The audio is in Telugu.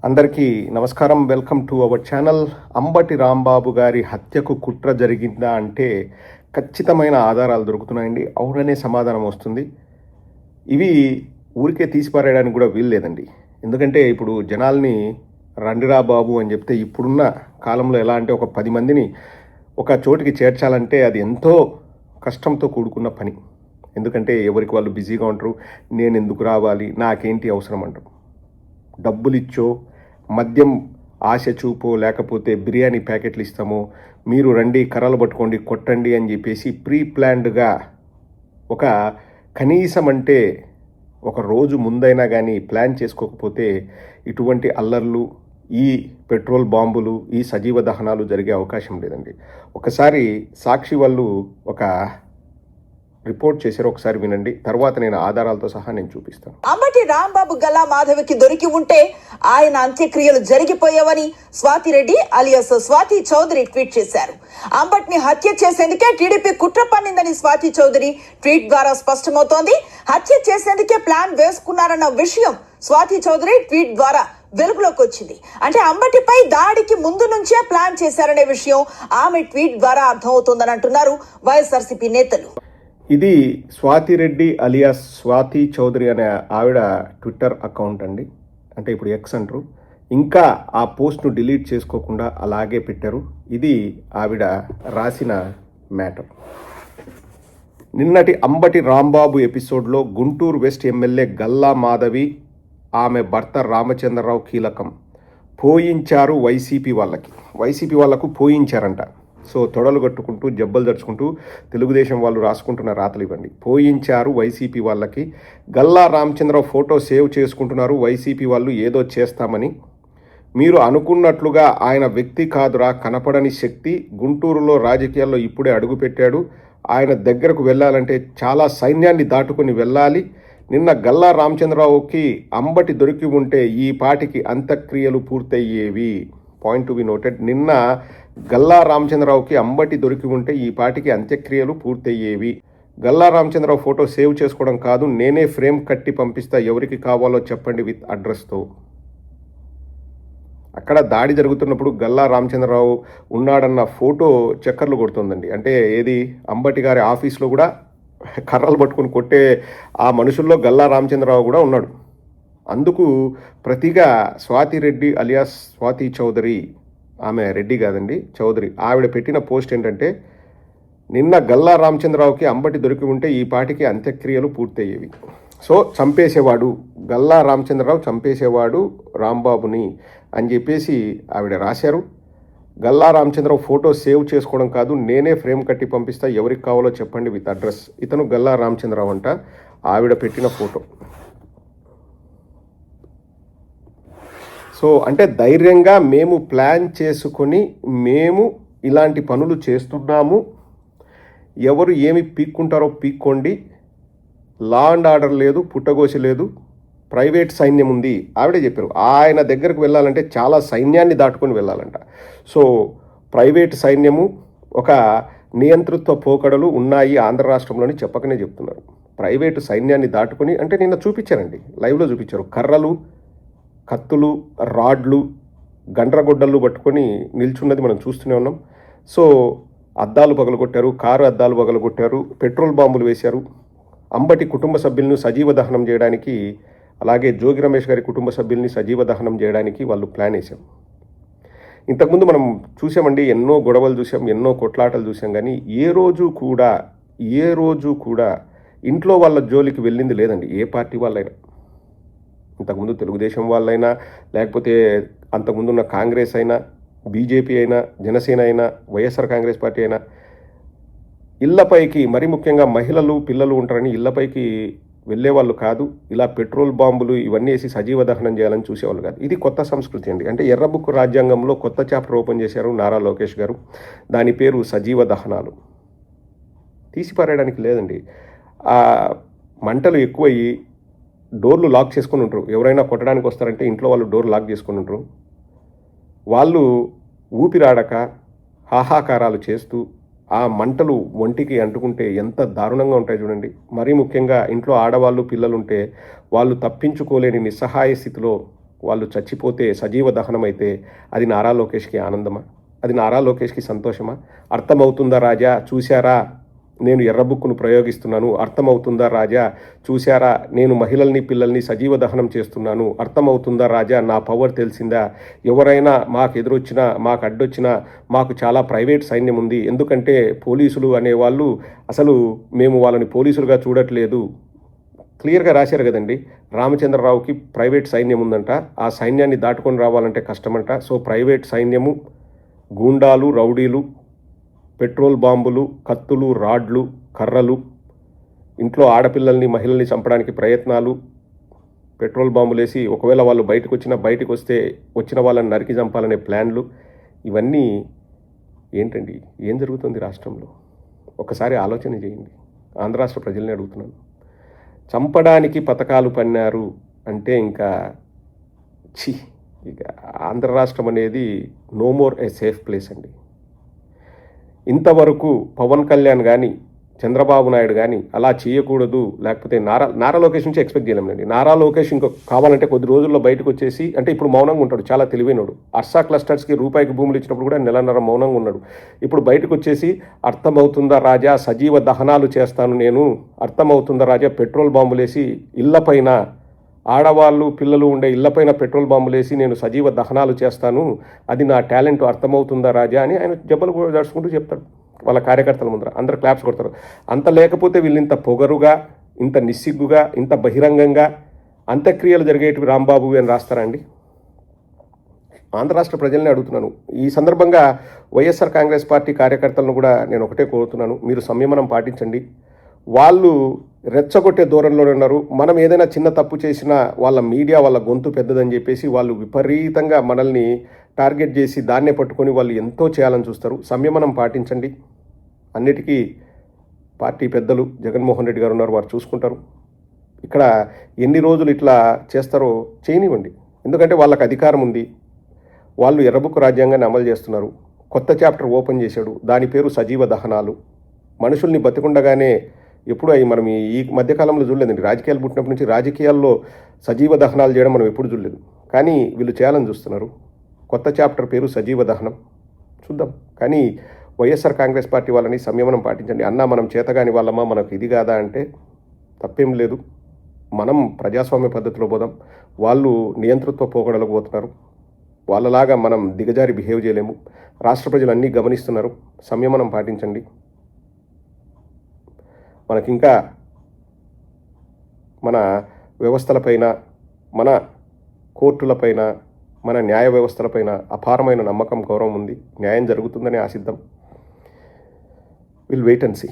అందరికీ నమస్కారం. Welcome to our channel. Ambati Rambabu గారి హత్యకు కుట్ర జరిగిందా అంటే ఖచ్చితమైన ఆధారాలు దొరుకుతున్నాయండి. అవుననే సమాధానం వస్తుంది. ఇవి ఊరికే తీసిపారేయడానికి కూడా వీలు లేదండి. ఎందుకంటే ఇప్పుడు జనాల్ని రండిరా బాబు అని చెప్తే ఇప్పుడున్న కాలంలో ఎలా అంటే ఒక 10 మందిని ఒక చోటికి చేర్చాలంటే అది ఎంతో కష్టంతో కూడుకున్న పని. ఎందుకంటే ఎవరికి వాళ్ళు బిజీగా ఉంటారు. నేను ఎందుకు రావాలి, నాకేంటి అవసరం అంటారు. డబ్బులిచ్చో, మద్యం ఆశ చూపో, లేకపోతే బిర్యానీ ప్యాకెట్లు ఇస్తామో, మీరు రండి కర్రలు పట్టుకోండి కొట్టండి అని చెప్పేసి ప్రీ ప్లాన్డ్గా ఒక కనీసం అంటే ఒక రోజు ముందైనా కానీ ప్లాన్ చేసుకోకపోతే ఇటువంటి అల్లర్లు, ఈ పెట్రోల్ బాంబులు, ఈ సజీవ దహనాలు జరిగే అవకాశం లేదండి. ఒకసారి సాక్షి వాళ్ళు ఒక రిపోర్ట్ చేశారు, ఒకసారి వినండి. తర్వాత నేను ఆధారాలతో సహా నేను చూపిస్తాను. అంబటి రాంబాబు గల్లా మాధవికి దొరికి ఉంటే ఆయన అంత్యక్రియలు జరిగిపోయావని స్వాతిరెడ్డి అలియాస్ స్వాతి చౌదరి ట్వీట్ చేశారు. అంబటిని హత్య చేసేందుకే టీడీపీ కుట్ర పన్నిందని స్వాతి చౌదరి ట్వీట్ ద్వారా స్పష్టమవుతోంది. హత్య చేసేందుకే ప్లాన్ వేసుకున్నారన్న విషయం స్వాతి చౌదరి ట్వీట్ ద్వారా వెలుగులోకి వచ్చింది. అంటే అంబటిపై దాడికి ముందు నుంచే ప్లాన్ చేశారనే విషయం ఆమె ట్వీట్ ద్వారా అర్థమవుతోందని అంటున్నారు వైఎస్ఆర్సీపీ నేతలు. ఇది స్వాతిరెడ్డి అలియాస్ స్వాతి చౌదరి అనే ఆవిడ ట్విట్టర్ అకౌంట్ అండి. అంటే ఇప్పుడు ఎక్స్ అంటారు. ఇంకా ఆ పోస్ట్ను డిలీట్ చేసుకోకుండా అలాగే పెట్టారు. ఇది ఆవిడ రాసిన మ్యాటర్. నిన్నటి అంబటి రాంబాబు ఎపిసోడ్లో గుంటూరు వెస్ట్ ఎమ్మెల్యే గల్లా మాధవి, ఆమె భర్త రామచంద్రరావు కీలకం. పోయించారు వైసీపీ వాళ్ళకు పోయించారంట. సో తొడలు కట్టుకుంటూ జబ్బలు దడుచుకుంటూ తెలుగుదేశం వాళ్ళు రాసుకుంటున్న రాతలు ఇవ్వండి. పోయించారు వైసీపీ వాళ్ళకి. గల్లా రామచంద్రరావు ఫోటో సేవ్ చేసుకుంటున్నారు వైసీపీ వాళ్ళు ఏదో చేస్తామని. మీరు అనుకున్నట్లుగా ఆయన వ్యక్తి కాదురా, కనపడని శక్తి. గుంటూరులో రాజకీయాల్లో ఇప్పుడే అడుగుపెట్టాడు. ఆయన దగ్గరకు వెళ్ళాలంటే చాలా సైన్యాన్ని దాటుకొని వెళ్ళాలి. నిన్న గల్లా రామచంద్రరావుకి అంబటి దొరికి ఉంటే ఈ పాటికి అంత్యక్రియలు పూర్తయ్యేవి. Point to be noted. నిన్న గల్లా రామచంద్రరావుకి అంబటి దొరికి ఉంటే ఈ పాటికి అంత్యక్రియలు పూర్తయ్యేవి. గల్లా రామచంద్రరావు ఫోటో సేవ్ చేసుకోవడం కాదు, నేనే ఫ్రేమ్ కట్టి పంపిస్తా, ఎవరికి కావాలో చెప్పండి విత్ అడ్రస్తో. అక్కడ దాడి జరుగుతున్నప్పుడు గల్లా రామచంద్రరావు ఉన్నాడన్న ఫోటో చక్కర్లు కొడుతుందండి. అంటే ఏది, అంబటి గారి ఆఫీస్లో కూడా కర్రలు పట్టుకుని కొట్టే ఆ మనుషుల్లో గల్లా రామచంద్రరావు కూడా ఉన్నాడు. అందుకు ప్రతిగా స్వాతిరెడ్డి అలియాస్ స్వాతి చౌదరి, ఆమె రెడ్డి కాదండి చౌదరి, ఆవిడ పెట్టిన పోస్ట్ ఏంటంటే, నిన్న గల్లా రామచంద్రరావుకి అంబటి దొరికి ఉంటే ఈ పాటికి అంత్యక్రియలు పూర్తయ్యేవి. సో చంపేసేవాడు గల్లా రామచంద్రరావు, చంపేసేవాడు రాంబాబుని అని చెప్పేసి ఆవిడ రాశారు. గల్లా రామచంద్రరావు ఫోటో సేవ్ చేసుకోవడం కాదు, నేనే ఫ్రేమ్ కట్టి పంపిస్తా, ఎవరికి కావాలో చెప్పండి విత్ అడ్రస్. ఇతను గల్లా రామచంద్రరావు అంట. ఆవిడ పెట్టిన ఫోటో. సో అంటే ధైర్యంగా మేము ప్లాన్ చేసుకొని మేము ఇలాంటి పనులు చేస్తున్నాము, ఎవరు ఏమి పీక్కుంటారో పీక్కోండి, లా అండ్ ఆర్డర్ లేదు, పుట్టగోసి లేదు, ప్రైవేట్ సైన్యం ఉంది ఆవిడే చెప్పారు. ఆయన దగ్గరకు వెళ్ళాలంటే చాలా సైన్యాన్ని దాటుకొని వెళ్ళాలంట. సో ప్రైవేట్ సైన్యము, ఒక నియంతృత్వ పోకడలు ఉన్నాయి ఆంధ్ర రాష్ట్రంలోని చెప్పకనే చెప్తున్నారు. ప్రైవేటు సైన్యాన్ని దాటుకొని అంటే నిన్న చూపించారండి, లైవ్లో చూపించారు. కర్రలు, కత్తులు, రాడ్లు, గండ్రగొడ్డళ్ళు పట్టుకొని నిల్చున్నది మనం చూస్తూనే ఉన్నాం. సో అద్దాలు పగలగొట్టారు, కారు అద్దాలు పగలగొట్టారు, పెట్రోల్ బాంబులు వేశారు. అంబటి కుటుంబ సభ్యులను సజీవ దహనం చేయడానికి, అలాగే జోగి రమేష్ గారి కుటుంబ సభ్యుల్ని సజీవ దహనం చేయడానికి వాళ్ళు ప్లాన్ వేశాం. ఇంతకుముందు మనం చూసామండి, ఎన్నో గొడవలు చూసాం, ఎన్నో కొట్లాటలు చూసాం. కానీ ఏ రోజు కూడా ఇంట్లో వాళ్ళ జోలికి వెళ్ళింది లేదండి ఏ పార్టీ వాళ్ళైనా. ఇంతకుముందు తెలుగుదేశం వాళ్ళైనా, లేకపోతే అంతకుముందున్న కాంగ్రెస్ అయినా, బీజేపీ అయినా, జనసేన అయినా, వైఎస్ఆర్ కాంగ్రెస్ పార్టీ అయినా, ఇళ్లపైకి, మరి ముఖ్యంగా మహిళలు పిల్లలు ఉంటారని ఇళ్లపైకి వెళ్ళేవాళ్ళు కాదు. ఇలా పెట్రోల్ బాంబులు ఇవన్నీ వేసి సజీవ దహనం చేయాలని చూసేవాళ్ళు కాదు. ఇది కొత్త సంస్కృతి అండి. అంటే ఎర్రబుక్ రాజ్యాంగంలో కొత్త చాప్టర్ ఓపెన్ చేశారు నారా లోకేష్ గారు. దాని పేరు సజీవ దహనాలు. తీసిపారేయడానికి లేదండి. మంటలు ఎక్కువయ్యి డోర్లు లాక్ చేసుకుని ఉంటారు. ఎవరైనా కొట్టడానికి వస్తారంటే ఇంట్లో వాళ్ళు డోర్ లాక్ చేసుకుని ఉంటారు. వాళ్ళు ఊపిరాడక హాహాకారాలు చేస్తూ ఆ మంటలు ఒంటికి అంటుకుంటే ఎంత దారుణంగా ఉంటాయి చూడండి. మరీ ముఖ్యంగా ఇంట్లో ఆడవాళ్ళు పిల్లలుంటే వాళ్ళు తప్పించుకోలేని నిస్సహాయ స్థితిలో వాళ్ళు చచ్చిపోతే సజీవ దహనం అయితే అది నారా లోకేష్కి ఆనందమా? అది నారా లోకేష్కి సంతోషమా? అర్థమవుతుందా రాజా చూశారా నేను ఎర్రబుక్కును ప్రయోగిస్తున్నాను, అర్థమవుతుందా రాజా చూశారా నేను మహిళల్ని పిల్లల్ని సజీవ దహనం చేస్తున్నాను, అర్థమవుతుందా రాజా నా పవర్ తెలిసిందా? ఎవరైనా మాకు ఎదురొచ్చినా మాకు అడ్డొచ్చినా మాకు చాలా ప్రైవేట్ సైన్యం ఉంది, ఎందుకంటే పోలీసులు అనేవాళ్ళు అసలు మేము వాళ్ళని పోలీసులుగా చూడట్లేదు. క్లియర్గా రాశారు కదండి, రామచంద్రరావుకి ప్రైవేట్ సైన్యం ఉందంట, ఆ సైన్యాన్ని దాటుకొని రావాలంటే కష్టమంట. సో ప్రైవేట్ సైన్యము, గూండాలు, రౌడీలు, పెట్రోల్ బాంబులు, కత్తులు, రాడ్లు, కర్రలు, ఇంట్లో ఆడపిల్లల్ని మహిళల్ని చంపడానికి ప్రయత్నాలు, పెట్రోల్ బాంబులేసి ఒకవేళ వాళ్ళు బయటకు వస్తే వచ్చిన వాళ్ళని నరికి చంపాలనే ప్లాన్లు, ఇవన్నీ ఏంటండి? ఏం జరుగుతుంది రాష్ట్రంలో? ఒకసారి ఆలోచన చేయండి. ఆంధ్ర రాష్ట్ర ప్రజల్ని అడుగుతున్నాను. చంపడానికి పథకాలు పన్నారు అంటే ఇంకా ఇక ఆంధ్ర రాష్ట్రం అనేది no more a safe place అండి. ఇంతవరకు పవన్ కళ్యాణ్ కానీ చంద్రబాబు నాయుడు కానీ అలా చేయకూడదు, లేకపోతే నారా లోకేష్ నుంచి ఎక్స్పెక్ట్ చేయలేమండి. నారా లోకేష్ ఇంకో కావాలంటే కొద్ది రోజుల్లో బయటకు వచ్చేసి, అంటే ఇప్పుడు మౌనంగా ఉంటాడు, చాలా తెలివైనడు. అర్సా క్లస్టర్స్కి రూపాయికి భూములు ఇచ్చినప్పుడు కూడా నెలన్నర మౌనంగా ఉన్నాడు. ఇప్పుడు బయటకు వచ్చేసి అర్థమవుతుందా రాజా సజీవ దహనాలు చేస్తాను నేను, అర్థమవుతుందా రాజా పెట్రోల్ బాంబులేసి ఇళ్లపైన, ఆడవాళ్ళు పిల్లలు ఉండే ఇళ్లపైన పెట్రోల్ బాంబులేసి నేను సజీవ దహనాలు చేస్తాను, అది నా టాలెంట్, అర్థమవుతుందా రాజా అని ఆయన జబ్బలు కూడా దడుచుకుంటూ చెప్తాడు వాళ్ళ కార్యకర్తల ముందర. అందరు క్లాప్స్ కొడతారు. అంత లేకపోతే వీళ్ళు ఇంత పొగరుగా, ఇంత నిస్సిగ్గుగా, ఇంత బహిరంగంగా అంత్యక్రియలు జరిగేటివి రాంబాబు అని రాస్తారండి? ఆంధ్ర రాష్ట్ర ప్రజల్ని అడుగుతున్నాను. ఈ సందర్భంగా వైఎస్ఆర్ కాంగ్రెస్ పార్టీ కార్యకర్తలను కూడా నేను ఒకటే కోరుతున్నాను, మీరు సంయమనం పాటించండి. వాళ్ళు రెచ్చగొట్టే ధోరణిలోనే ఉన్నారు. మనం ఏదైనా చిన్న తప్పు చేసినా వాళ్ళ మీడియా వాళ్ళ గొంతు పెద్దదని చెప్పేసి వాళ్ళు విపరీతంగా మనల్ని టార్గెట్ చేసి దాన్నే పట్టుకొని వాళ్ళు ఎంతో చేయాలని చూస్తారు. సంయమనం పాటించండి. అన్నిటికీ పార్టీ పెద్దలు జగన్మోహన్ రెడ్డి గారు ఉన్నారు, వారు చూసుకుంటారు. ఇక్కడ ఎన్ని రోజులు ఇట్లా చేస్తారో చేయనివ్వండి, ఎందుకంటే వాళ్ళకి అధికారం ఉంది. వాళ్ళు ఎర్రబుక్కు రాజ్యాంగాన్ని అమలు చేస్తున్నారు. కొత్త చాప్టర్ ఓపెన్ చేశాడు, దాని పేరు సజీవ దహనాలు. మనుషుల్ని బతికుండగానే ఎప్పుడు అవి మనం ఈ మధ్యకాలంలో చూడలేదండి. రాజకీయాలు పుట్టినప్పటి నుంచి రాజకీయాల్లో సజీవ దహనాలు చేయడం మనం ఎప్పుడు చూడలేదు, కానీ వీళ్ళు చేయాలని చూస్తున్నారు. కొత్త చాప్టర్ పేరు సజీవ దహనం. చూద్దాం. కానీ వైఎస్ఆర్ కాంగ్రెస్ పార్టీ వాళ్ళని సంయమనం పాటించండి. అన్నా మనం చేతగాని వాళ్ళమా, మనకు ఇది కాదా అంటే తప్పేం లేదు. మనం ప్రజాస్వామ్య పద్ధతిలో పోదాం. వాళ్ళు నియంతృత్వ పోకడలకు పోతున్నారు. వాళ్ళలాగా మనం దిగజారి బిహేవ్ చేయలేము. రాష్ట్ర ప్రజలు అన్నీ గమనిస్తున్నారు. సంయమనం పాటించండి. మనకింకా మన వ్యవస్థలపైన, మన కోర్టులపైన, మన న్యాయ వ్యవస్థలపైన అపారమైన నమ్మకం, గౌరవం ఉంది. న్యాయం జరుగుతుందని ఆశిద్దాం. Will wait and see.